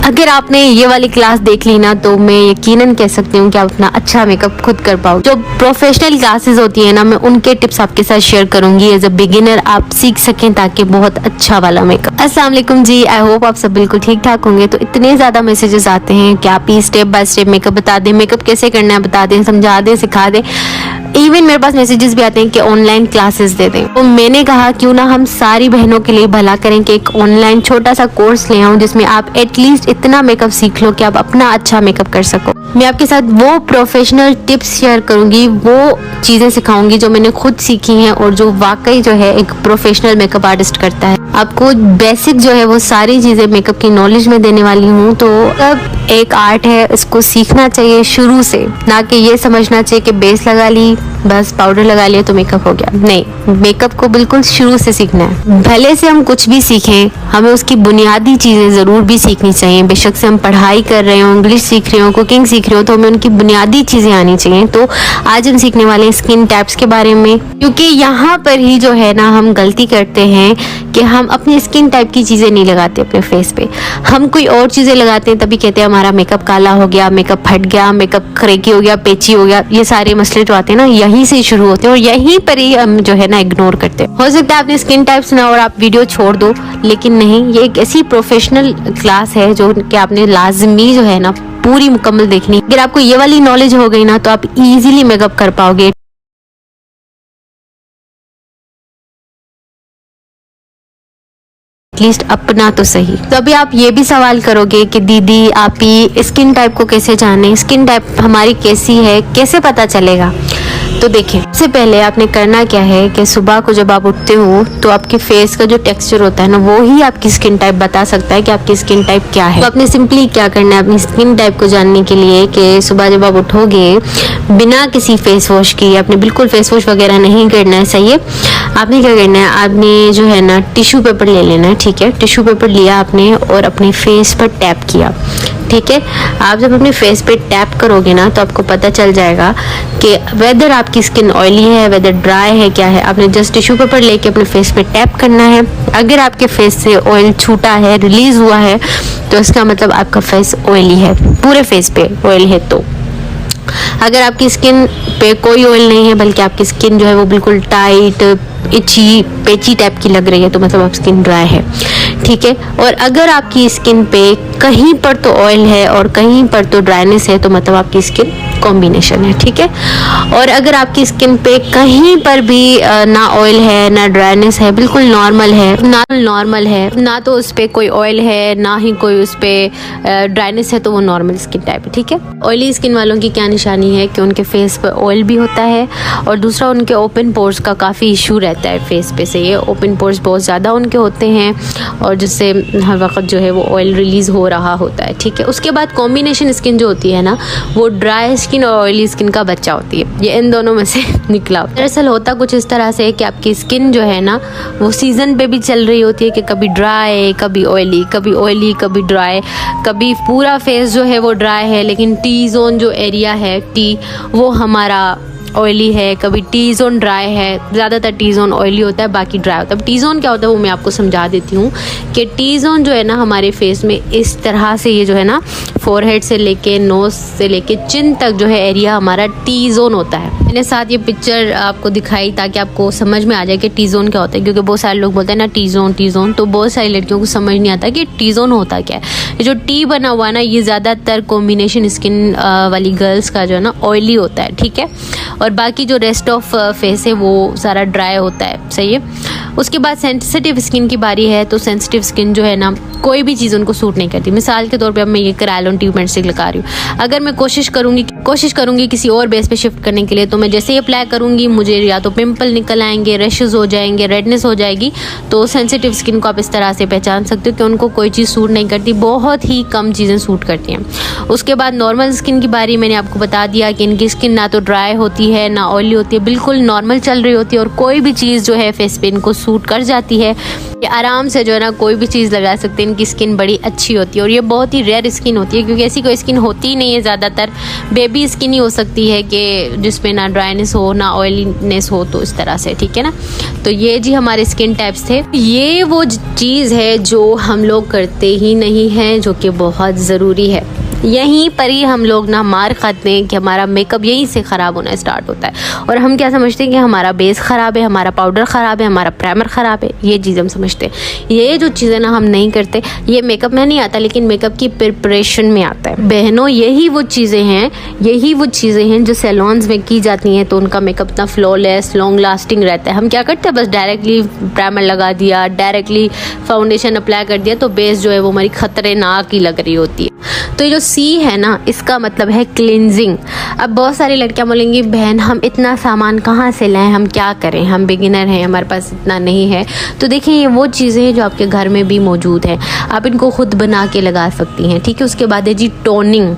अगर आपने ये वाली क्लास देख ली ना तो मैं यकीनन कह सकती हूँ कि आप अपना अच्छा मेकअप खुद कर पाओगे। जो प्रोफेशनल क्लासेस होती है ना, मैं उनके टिप्स आपके साथ शेयर करूंगी एज अ बिगिनर, आप सीख सकें ताकि बहुत अच्छा वाला मेकअप। अस्सलाम वालेकुम जी, आई होप आप सब बिल्कुल ठीक ठाक होंगे। तो इतने ज्यादा मैसेजेस आते हैं कि आप ही स्टेप बाय स्टेप मेकअप बता दें, मेकअप कैसे करना है बता दें, समझा दें, सिखा दें। इवन मेरे पास मैसेजेस भी आते हैं कि ऑनलाइन क्लासेस दे दें। तो मैंने कहा क्यों ना हम सारी बहनों के लिए भला करें कि एक ऑनलाइन छोटा सा कोर्स ले आऊं जिसमें आप एटलीस्ट इतना मेकअप सीख लो कि आप अपना अच्छा मेकअप कर सको। मैं आपके साथ वो प्रोफेशनल टिप्स शेयर करूंगी, वो चीजें सिखाऊंगी जो मैंने खुद सीखी हैं और जो वाकई जो है एक प्रोफेशनल मेकअप आर्टिस्ट करता है। आपको बेसिक जो है वो सारी चीजें मेकअप की नॉलेज में देने वाली हूँ। तो अब एक आर्ट है, इसको सीखना चाहिए शुरू से, ना कि ये समझना चाहिए कि बेस लगा ली बस पाउडर लगा लिया तो मेकअप हो गया। नहीं, मेकअप को बिल्कुल शुरू से सीखना है। भले से हम कुछ भी सीखें, हमें उसकी बुनियादी चीजें जरूर भी सीखनी चाहिए। बेशक से हम पढ़ाई कर रहे हो, इंग्लिश सीख रहे हो, कुकिंग सीख रहे हो, तो हमें उनकी बुनियादी चीजें आनी चाहिए। तो आज हम सीखने वाले हैं स्किन टाइप्स के बारे में, क्योंकि यहाँ पर ही जो है ना हम गलती करते हैं कि हम अपनी स्किन टाइप की चीजें नहीं लगाते अपने फेस पे। हम कोई और चीजें लगाते हैं, तभी कहते हैं हमारा मेकअप काला हो गया, मेकअप फट गया, मेकअप खरेकी हो गया, पेची हो गया। ये सारे मसले जो आते हैं ना यहीं से शुरू होते हैं और यहीं पर ही हम जो है ना इग्नोर करते हैं। हो सकता है आपने स्किन टाइप सुना और आप वीडियो छोड़ दो, लेकिन नहीं, ये एक ऐसी प्रोफेशनल क्लास है जो कि आपने लाजमी जो है ना पूरी मुकम्मल देखनी। अगर आपको ये वाली नॉलेज हो गई ना तो आप इजीली मेकअप कर पाओगे। एटलीस्ट अपना तो सही। तो अभी आप ये भी सवाल करोगे कि दीदी आप ही स्किन टाइप को कैसे जाने, स्किन टाइप हमारी कैसी है, कैसे पता चलेगा? तो देखिए, सबसे पहले आपने करना क्या है कि सुबह को जब आप उठते हो तो आपके फेस का जो टेक्सचर होता है ना, वो ही आपकी स्किन टाइप बता सकता है कि आपकी स्किन टाइप क्या है। तो आपने सिंपली क्या करना है अपनी स्किन टाइप को जानने के लिए कि सुबह जब आप उठोगे बिना किसी फेस वॉश की, आपने बिल्कुल फेस वॉश वगैरह नहीं करना है, सही है। आपने क्या करना है, आपने जो है ना टिश्यू पेपर ले लेना है, ठीक है। टिश्यू पेपर लिया आपने और अपने फेस पर टैप किया, ठीक है। आप जब अपने फेस पे टैप करोगे ना तो आपको पता चल जाएगा कि वेदर आपकी स्किन ऑयली है, वेदर ड्राई है, क्या है। आपने जस्ट टिश्यू पेपर लेके अपने फेस पे टैप करना है। अगर आपके फेस से ऑयल छूटा है, रिलीज हुआ है, तो इसका मतलब आपका फेस ऑयली है, पूरे फेस पे ऑयल है। तो अगर आपकी स्किन पे कोई ऑयल नहीं है बल्कि आपकी स्किन जो है वो बिल्कुल टाइट, इची, पेची टाइप की लग रही है, तो मतलब आप स्किन ड्राई है, ठीक है। और अगर आपकी स्किन पे कहीं पर तो ऑयल है और कहीं पर तो ड्राइनेस है, तो मतलब आपकी स्किन कॉम्बिनेशन है, ठीक है। और अगर आपकी स्किन पे कहीं पर भी ना ऑयल है ना ड्राइनेस है, बिल्कुल नॉर्मल है, ना तो उस पे कोई ऑयल है ना ही कोई उस पे ड्राइनेस है, तो वो नॉर्मल स्किन टाइप है, ठीक है। ऑयली स्किन वालों की क्या निशानी है कि उनके फेस पे ऑयल भी होता है और दूसरा उनके ओपन पोर्स का काफ़ी इशू रहता है फेस पे। से ये ओपन पोर्स बहुत ज़्यादा उनके होते हैं और जिससे हर वक्त जो है वो ऑयल रिलीज हो रहा होता है, ठीक है। उसके बाद कॉम्बिनेशन स्किन जो होती है ना, वो ड्राई स्किन और ऑयली स्किन का बच्चा होती है। ये इन दोनों में से निकला। दरअसल होता कुछ इस तरह से कि आपकी स्किन जो है ना वो सीजन पे भी चल रही होती है कि कभी ड्राई, कभी ऑयली, कभी ड्राई, कभी पूरा फेस जो है वो ड्राई है लेकिन टी जोन जो एरिया है, टी, वो हमारा ऑयली है। कभी टी जोन ड्राई है, ज़्यादातर टी जोन ऑयली होता है, बाकी ड्राई होता है। अब टी जोन क्या होता है वो मैं आपको समझा देती हूँ कि टी जोन जो है ना हमारे फेस में इस तरह से, ये जो है ना फोरहेड से लेके नोज से लेके चिन तक जो है एरिया हमारा टी जोन होता है। मैंने साथ ये पिक्चर आपको दिखाई ताकि आपको समझ में आ जाए कि टी जोन क्या होता है, क्योंकि बहुत सारे लोग बोलते हैं ना टी जोन, तो बहुत सारी लड़कियों को समझ नहीं आता कि टी जोन होता क्या है। ये जो टी बना हुआ है ना, ये ज़्यादातर कॉम्बिनेशन स्किन वाली गर्ल्स का जो है ना ऑयली होता है, ठीक है। और बाकी जो रेस्ट ऑफ फेस है वो सारा ड्राई होता है, सही है। उसके बाद सेंसिटिव स्किन की बारी है। तो सेंसिटिव स्किन जो है ना कोई भी चीज़ उनको सूट नहीं करती। मिसाल के तौर पे अब मैं ये करायलोन ट्यूबमेंट स्टिक लगा रही हूँ, अगर मैं कोशिश करूँगी किसी और बेस पे शिफ्ट करने के लिए, तो मैं जैसे ही अप्लाई करूँगी मुझे या तो पिंपल निकल आएंगे, रैशेज हो जाएंगे, रेडनेस हो जाएगी। तो सेंसिटिव स्किन को आप इस तरह से पहचान सकते हो कि उनको कोई चीज़ सूट नहीं करती, बहुत ही कम चीज़ें सूट करती हैं। उसके बाद नॉर्मल स्किन की बारी मैंने आपको बता दिया कि इनकी स्किन ना तो ड्राई होती है ना ऑयली होती है, बिल्कुल नॉर्मल चल रही होती है और कोई भी चीज़ जो है फेस पे इनको सूट कर जाती है। ये आराम से जो है ना कोई भी चीज़ लगा सकते हैं। इनकी स्किन बड़ी अच्छी होती है और ये बहुत ही रेयर स्किन होती है, क्योंकि ऐसी कोई स्किन होती ही नहीं है। ज़्यादातर बेबी स्किन ही हो सकती है कि जिसमें ना ड्राइनेस हो ना ऑयलीनेस हो, तो इस तरह से, ठीक है ना। तो ये जी हमारे स्किन टाइप्स थे। ये वो चीज़ है जो हम लोग करते ही नहीं हैं, जो कि बहुत ज़रूरी है। यहीं पर ही हम लोग ना मार खाते हैं कि हमारा मेकअप यहीं से ख़राब होना स्टार्ट होता है। और हम क्या समझते हैं कि हमारा बेस ख़राब है, हमारा पाउडर ख़राब है, हमारा प्राइमर ख़राब है, ये चीज़ हम समझते हैं। ये जो चीज़ें ना हम नहीं करते, ये मेकअप में नहीं आता, लेकिन मेकअप की प्रिपरेशन में आता है। बहनों, यही वो चीज़ें हैं जो सैलून्स में की जाती हैं, तो उनका मेकअप इतना फ्लॉलेस लॉन्ग लास्टिंग रहता है। हम क्या करते हैं, बस डायरेक्टली प्राइमर लगा दिया, डायरेक्टली फाउंडेशन अप्लाई कर दिया, तो बेस जो है वो हमारी खतरनाक ही लग रही होती है। तो ये जो सी है ना, इसका मतलब है क्लिनजिंग। अब बहुत सारी लड़कियां बोलेंगी, बहन हम इतना सामान कहाँ से लाएं, हम क्या करें, हम बिगिनर हैं, हमारे पास इतना नहीं है। तो देखिए, ये वो चीज़ें हैं जो आपके घर में भी मौजूद हैं, आप इनको खुद बना के लगा सकती हैं, ठीक है। उसके बाद है जी टोनिंग।